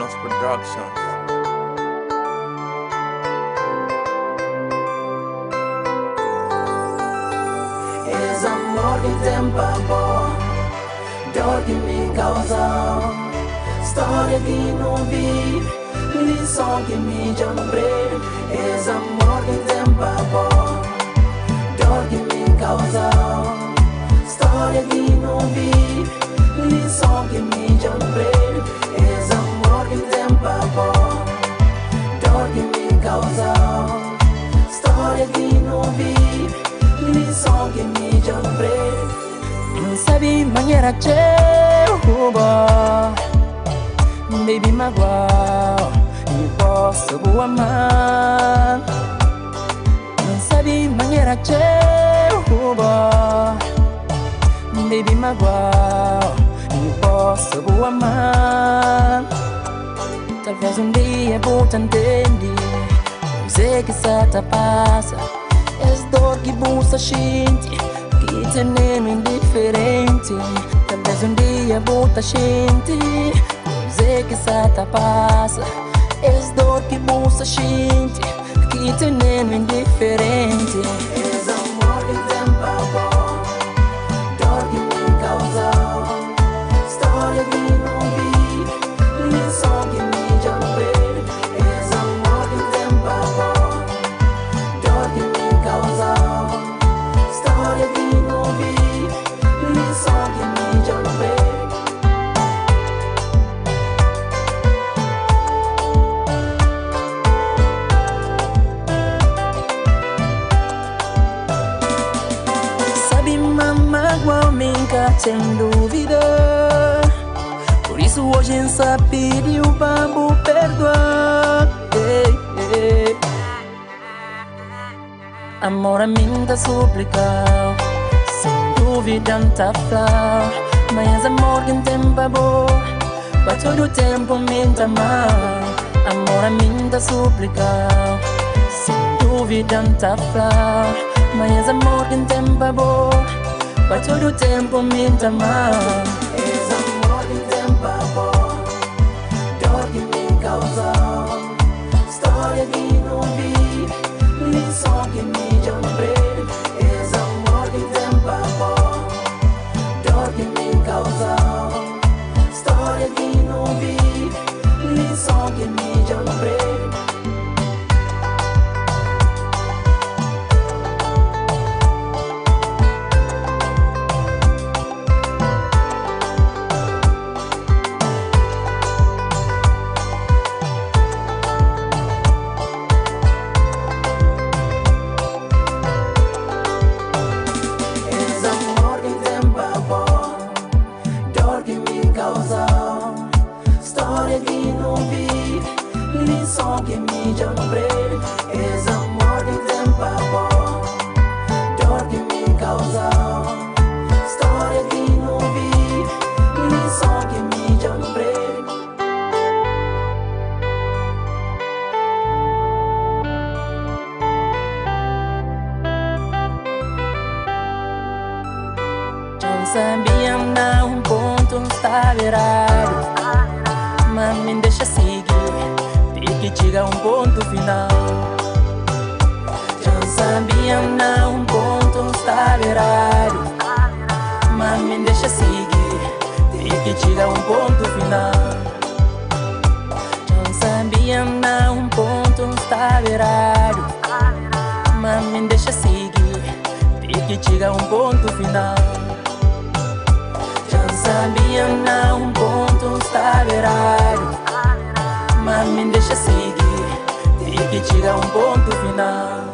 Kronos Productions. Es amor que tem pavor, dor que me causa, história que não vive, lição que me lembrei. Es amor que tem pavor, dor que me causa, história que não vive, lição que me lembrei. Es amor que tem pavor, dor que me causa, história que não vive, lição que me lembrei. Não sabe maneira que eu baby magoar e posso amar. Não sabe maneira que eu baby magoar e posso amar. Talvez dia vou te entender, não sei que se te passa. És dor que busca gente, que te nem indiferente. Talvez dia vou te sentir, não sei que se te passa. És dor que busca gente, que te nem indiferente. Es amor que tem pavor, dor que me causa, história que não vive, lição que me lembrei. Es amor que tem pavor, dor que me causa, história que não vive, lição que me lembrei. Sabe mamá igualmente sem dúvida. Por isso hoje em só pediu para me perdoar. Amor a mim tá suplicado, sem dúvida não tá flau. Mas amor que tem babor, para todo tempo me tá mal. Amor a mim tá suplicado, sem dúvida não tá flau. Mas amor que tem babor, para todo tempo me tá mal. Es amor que tem pavor, dor que me causa, história que não vive, lição que me lembrei. Es amor que tem pavor, dor que me causa, história que não vive, lição que me lembrei. Es amor que tem pavor, dor que me causa, história que não vive, lição que me lembrei. Es amor que tem pavor, dor que me causa, história que não vive, lição que me lembrei. Não sabia não, ponto está virado. Mas me deixa seguir, tem que chegar ponto final. Já sabia não, ponto está virado. Mas me deixa seguir, tem que chegar ponto final. Já sabia não, ponto está virado. Mas me deixa seguir, tem que chegar ponto final. Já sabia não, ponto está virado. Mas me deixa seguir, tem que chegar ponto final.